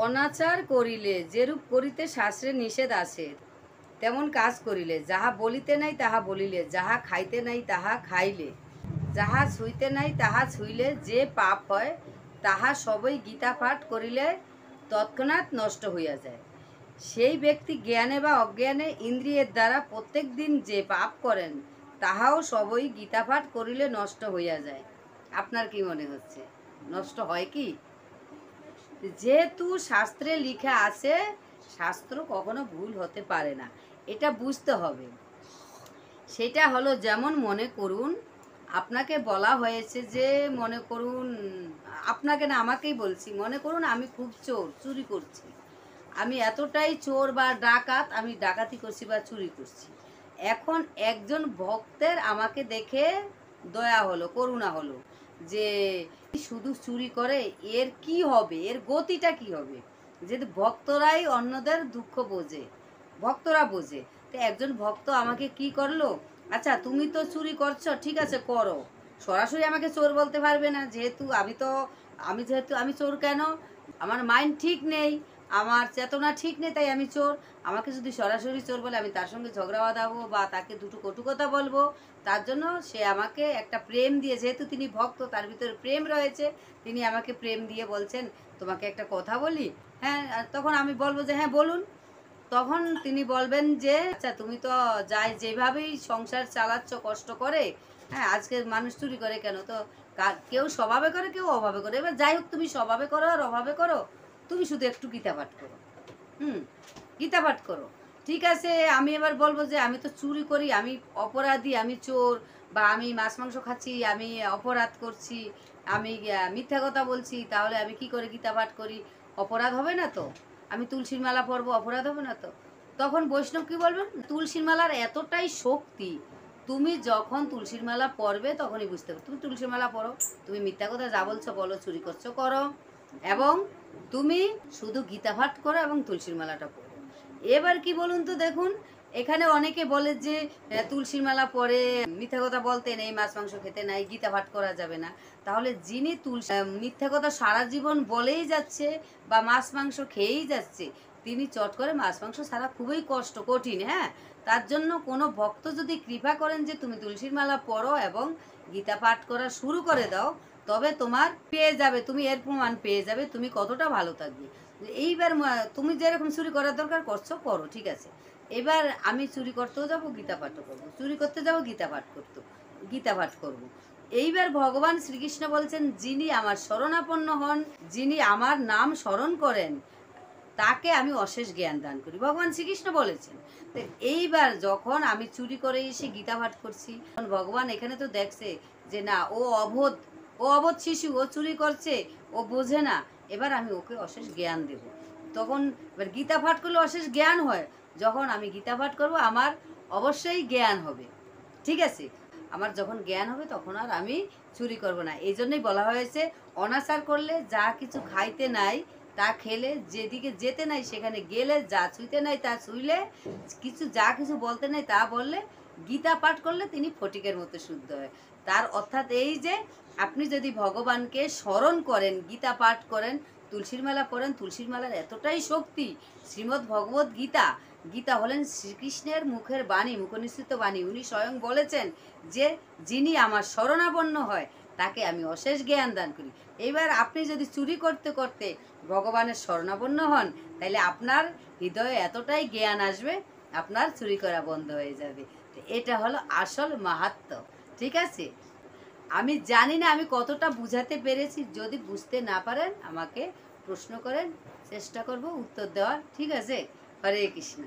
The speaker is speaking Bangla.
অনাচার করিলে যেরূপ করিতে শাস্ত্রে নিষেধ আছে, তেমন কাজ করিলে, যাহা বলিতে নাই তাহা বলিলে, যাহা খাইতে নাই তাহা খাইলে, যাহা ছুঁইতে নাই তাহা ছুঁইলে যে পাপ হয়, তাহা সবই গীতা পাঠ করিলে তৎক্ষণাৎ নষ্ট হইয়া যায়। সেই ব্যক্তি জ্ঞানে বা অজ্ঞানে ইন্দ্রিয়ের দ্বারা প্রত্যেক দিন যে পাপ করেন, তাহাও সবই গীতা পাঠ করিলে নষ্ট হইয়া যায়। আপনার কি মনে হচ্ছে, নষ্ট হয় কি? যেহেতু শাস্ত্রে লিখা আছে, শাস্ত্র কখনো ভুল হতে পারে না, এটা বুঝতে হবে। সেটা হলো, যেমন মনে করুন আপনাকে বলা হয়েছে যে, মনে করুন আপনাকে না আমাকেই বলছি, মনে করুন আমি খুব চুরি করছি, আমি এতটাই চোর বা ডাকাত, আমি ডাকাতি করছি বা চুরি করছি। এখন একজন ভক্তের আমাকে দেখে দয়া হলো, করুণা হলো, যে শুধু চুরি করে এর কি হবে, এর গতিটা কি হবে। যেহেতু ভক্তরাই অন্যদের দুঃখ বোঝে, ভক্তরা বোঝে, তো একজন ভক্ত আমাকে কি করলো, আচ্ছা তুমি তো চুরি করছো, ঠিক আছে করো, সরাসরি আমাকে চোর বলতে পারবে না, যেহেতু আমি চোর কেন, আমার মাইন্ড ঠিক নেই, আমার চেতনা ঠিক নেই, তাই আমি চোর। আমাকে যদি সরাসরি চোর বলে, আমি তার সঙ্গে ঝগড়া বাঁধাবো বা তাকে দুটো কটু কথা বলবো। তার জন্য সে আমাকে একটা প্রেম দিয়ে, যেহেতু তিনি ভক্ত, তার ভিতরে প্রেম রয়েছে, তিনি আমাকে প্রেম দিয়ে বলছেন তোমাকে একটা কথা বলি, হ্যাঁ, তখন আমি বলবো যে হ্যাঁ বলুন। তখন তিনি বলবেন যে আচ্ছা তুমি তো যাই যেভাবেই সংসার চালাচ্ছ কষ্ট করে, হ্যাঁ, আজকে মানুষ চুরি করে কেন, তো কেউ স্বভাবে করে, কেউ অভাবে করে, এবার যাই হোক তুমি স্বভাবে করো আর অভাবে করো, তুমি শুধু একটু গীতা পাঠ করো, গীতা পাঠ করো, ঠিক আছে। আমি এবার বলবো যে আমি তো চুরি করি, আমি অপরাধী, আমি চোর, বা আমি মাছ মাংস খাচ্ছি, আমি অপরাধ করছি, আমি মিথ্যা কথা বলছি, তাহলে আমি কি করে গীতা পাঠ করি, অপরাধ হবে না তো? আমি তুলসীর মালা পরবো, অপরাধ হবে না তো? তখন বৈষ্ণব কি বলবেন, তুলসীর মালার এতটাই শক্তি, তুমি যখন তুলসীর মালা পরবে তখনই বুঝতে পারবে। তুমি তুলসীর মালা পরো, তুমি মিথ্যা কথা যা বলছো বলো, চুরি করছো করো, এবং তুমি শুধু গীতা পাঠ করো এবং তুলসীর মালাটা পরো। এবার কি বলুন তো, দেখুন এখানে অনেকে বলে যে তুলসীর মালা পরে মিথ্যা কথা বলতে নেই, মাছ মাংস খেতে নাই, গীতা পাঠ করা যাবে না। তাহলে যিনি মিথ্যা কথা সারা জীবন বলেই যাচ্ছে বা মাছ মাংস খেয়েই যাচ্ছে, তিনি চট করে মাছ মাংস ছাড়া খুবই কঠিন, হ্যাঁ। তার জন্য কোনো ভক্ত যদি কৃপা করেন যে তুমি তুলসীর মালা পড়ো এবং গীতা পাঠ করা শুরু করে দাও, তবে তোমার পেয়ে যাবে, তুমি এর প্রমাণ পেয়ে যাবে তুমি কতটা ভালো থাকবে। এইবার তুমি যেরকম চুরি করার দরকার করছো করো, ঠিক আছে। এবার আমি চুরি করতেও যাবো, গীতা পাঠও করবো, চুরি করতে যাবো, গীতা পাঠ করবো। এইবার ভগবান শ্রীকৃষ্ণ বলছেন, যিনি আমার শরণাপন্ন হন, যিনি আমার নাম স্মরণ করেন, তাকে আমি অশেষ জ্ঞান দান করি, ভগবান শ্রীকৃষ্ণ বলেছেন। তো এইবার যখন আমি চুরি করে এসে গীতা পাঠ করছি, ভগবান এখানে তো দেখছে যে না, ও অবোধ শিশু, ও চুরি করছে, ও বোঝে না, এবার আমি ওকে অশেষ জ্ঞান দেব। তখন এবার গীতা পাঠ করলে অশেষ জ্ঞান হয়, যখন আমি গীতা পাঠ করবো আমার অবশ্যই জ্ঞান হবে, ঠিক আছে। আমার যখন জ্ঞান হবে তখন আর আমি চুরি করব না। এই জন্যই বলা হয়েছে, অনাচার করলে যা কিছু খাইতে নাই তা খেলে, যেদিকে যেতে নাই সেখানে গেলে, যা ছুঁইতে নাই তা ছুঁইলে, যা কিছু বলতে নাই তা বললে, গীতা পাঠ করলে তিনি ফটিকের মতো শুদ্ধ হয়। তার অর্থাৎ এই যে আপনি যদি ভগবানকে স্মরণ করেন, গীতা পাঠ করেন, তুলসীর মালা পড়েন, তুলসীর মালার এতটাই শক্তি, শ্রীমদ্ ভগবত গীতা, গীতা হলেন শ্রীকৃষ্ণের মুখের বাণী, মুখনিসৃত বাণী। উনি স্বয়ং বলেছেন যে যিনি আমার শরণাপন্ন হয় তাকে আমি অশেষ জ্ঞান দান করি। এইবার আপনি যদি চুরি করতে করতে ভগবানের শরণাপন্ন হন, তাহলে আপনার হৃদয়ে এতটাই জ্ঞান আসবে, আপনার চুরি করা বন্ধ হয়ে যাবে। এটা হলো আসল মাহাত্ম্য, ঠিক আছে। আমি জানি না আমি কতটা বুঝাতে পেরেছি, যদি বুঝতে না পারেন আমাকে প্রশ্ন করেন, চেষ্টা করব উত্তর দেওয়ার, ঠিক আছে। হরে কৃষ্ণ।